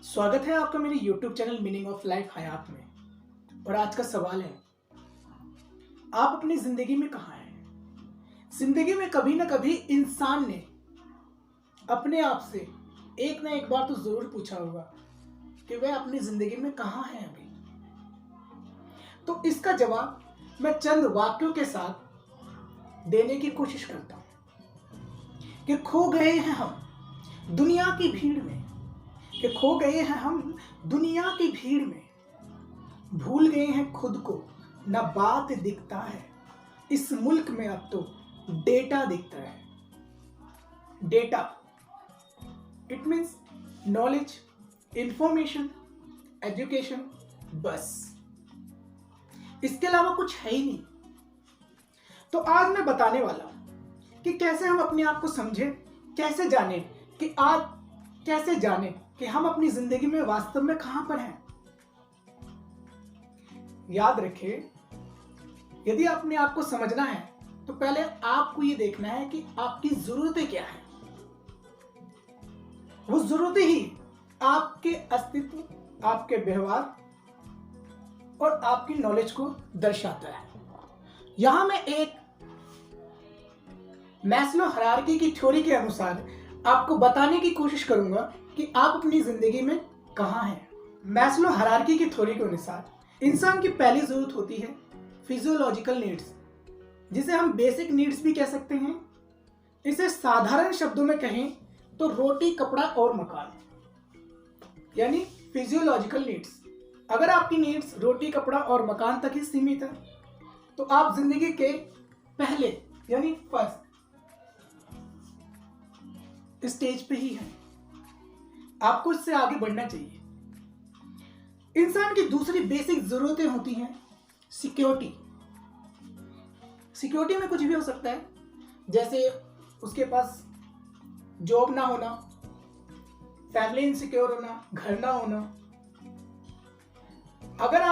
स्वागत है आपका मेरे YouTube चैनल मीनिंग ऑफ लाइफ हयात में। और आज का सवाल है, आप अपनी जिंदगी में कहाँ हैं? जिंदगी में कभी ना कभी इंसान ने अपने आप से एक ना एक बार तो जरूर पूछा होगा कि वह अपनी जिंदगी में कहाँ है अभी। तो इसका जवाब मैं चंद वाक्यों के साथ देने की कोशिश करता हूं कि खो गए हैं हम दुनिया की भीड़ में, कि खो गए हैं हम दुनिया की भीड़ में, भूल गए हैं खुद को, न बात दिखता है इस मुल्क में, अब तो डेटा दिखता है। Data it means knowledge, information, education, बस, इसके अलावा कुछ है ही नहीं। तो आज मैं बताने वाला हूं कि कैसे हम अपने आप को समझें, कैसे जाने कि आप कैसे जाने कि हम अपनी जिंदगी में वास्तव में कहां पर हैं। याद रखें, यदि अपने आप को समझना है तो पहले आपको यह देखना है कि आपकी जरूरतें क्या हैं। वो जरूरतें ही आपके अस्तित्व, आपके व्यवहार और आपकी नॉलेज को दर्शाता है। यहां मैं एक मैस्लो हायरार्की की थ्योरी के अनुसार आपको बताने की कोशिश करूंगा कि आप अपनी जिंदगी में कहां हैं। मैस्लो हायरार्की की थ्योरी के अनुसार इंसान की पहली जरूरत होती है फिजियोलॉजिकल नीड्स, जिसे हम बेसिक नीड्स भी कह सकते हैं। इसे साधारण शब्दों में कहें तो रोटी, कपड़ा और मकान, यानी फिजियोलॉजिकल नीड्स। अगर आपकी नीड्स रोटी, कपड़ा और मकान तक ही सीमित है तो आप जिंदगी के पहले यानी फर्स्ट स्टेज पे ही हैं। आपको इससे आगे बढ़ना चाहिए। इंसान की दूसरी बेसिक जरूरतें होती हैं सिक्योरिटी। सिक्योरिटी में कुछ भी हो सकता है, जैसे उसके पास जॉब ना होना, फैमिली इनसिक्योर होना, घर ना होना। अगर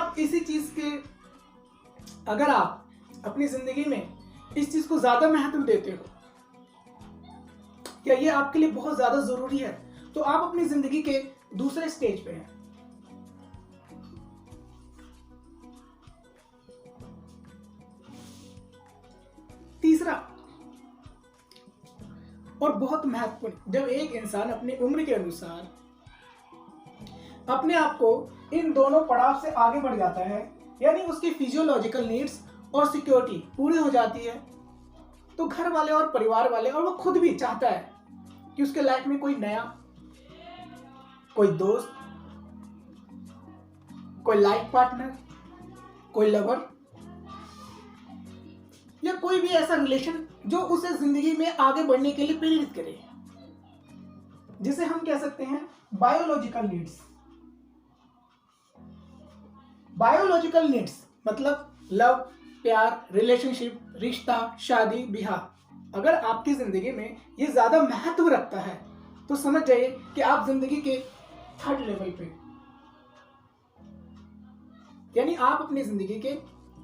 आप अपनी जिंदगी में इस चीज को ज्यादा महत्व देते हो, क्या ये आपके लिए बहुत ज्यादा जरूरी है, तो आप अपनी जिंदगी के दूसरे स्टेज पे हैं। तीसरा और बहुत महत्वपूर्ण, जब एक इंसान अपनी उम्र के अनुसार अपने आप को इन दोनों पड़ाव से आगे बढ़ जाता है, यानी उसकी फिजियोलॉजिकल नीड्स और सिक्योरिटी पूरी हो जाती है, तो घर वाले और परिवार वाले और वो खुद भी चाहता है कि उसके लाइफ में कोई नया, कोई दोस्त, कोई लाइफ पार्टनर, कोई लवर या कोई भी ऐसा रिलेशन जो उसे जिंदगी में आगे बढ़ने के लिए प्रेरित करे, जिसे हम कह सकते हैं बायोलॉजिकल नीड्स। बायोलॉजिकल नीड्स मतलब लव, प्यार, रिलेशनशिप, रिश्ता, शादी, ब्याह। अगर आपकी जिंदगी में ये ज्यादा महत्व रखता है तो समझ जाइए कि आप जिंदगी के थर्ड लेवल पे, यानी आप अपनी जिंदगी के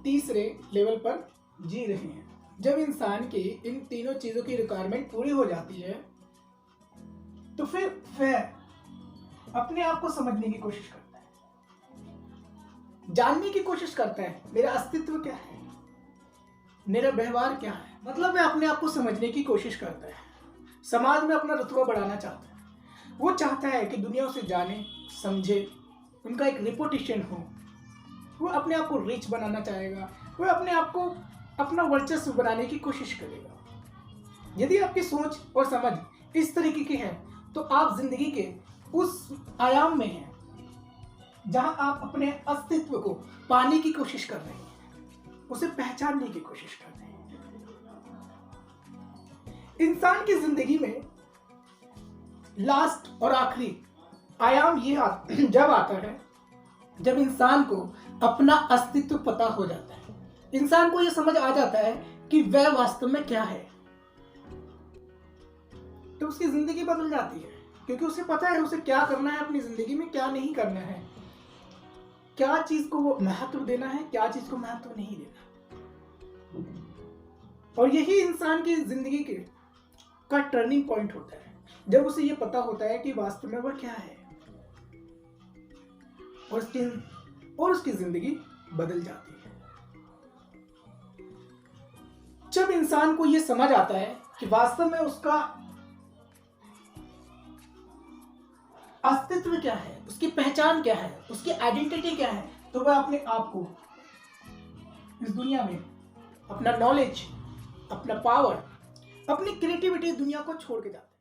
तीसरे लेवल पर जी रहे हैं। जब इंसान की इन तीनों चीजों की रिक्वायरमेंट पूरी हो जाती है तो फिर वह अपने आप को समझने की कोशिश करता है, जानने की कोशिश करता है मेरा अस्तित्व क्या है, मेरा व्यवहार क्या है। मतलब वह अपने आप को समझने की कोशिश करता है। समाज में अपना रुतबा बढ़ाना चाहता है। वो चाहता है कि दुनिया उसे जाने, समझे, उनका एक रेपुटेशन हो। वो अपने आप को रिच बनाना चाहेगा। वो अपने आप को अपना वर्चस्व बनाने की कोशिश करेगा। यदि आपकी सोच और समझ इस तरीके की है तो आप जिंदगी के उस आयाम में हैं जहां आप अपने अस्तित्व को पाने की कोशिश कर रहे हैं, उसे पहचानने की कोशिश कर रहे हैं। इंसान की जिंदगी में लास्ट और आखिरी आयाम जब आता है जब इंसान को अपना अस्तित्व पता हो जाता है। इंसान को यह समझ आ जाता है कि वह वास्तव में क्या है, तो उसकी जिंदगी बदल जाती है, क्योंकि उसे पता है उसे क्या करना है अपनी जिंदगी में, क्या नहीं करना है, क्या चीज को वो महत्व देना है, क्या चीज को महत्व नहीं देना। और यही इंसान की जिंदगी का टर्निंग पॉइंट होता है, जब उसे ये पता होता है कि वास्तव में वह क्या है। और उसकी जिंदगी बदल जाती है। जब इंसान को यह समझ आता है कि वास्तव में उसका अस्तित्व क्या है, उसकी पहचान क्या है, उसकी आइडेंटिटी क्या है, तो वह अपने आप को इस दुनिया में अपना नॉलेज, अपना पावर, अपनी क्रिएटिविटी दुनिया को छोड़ के जाता है।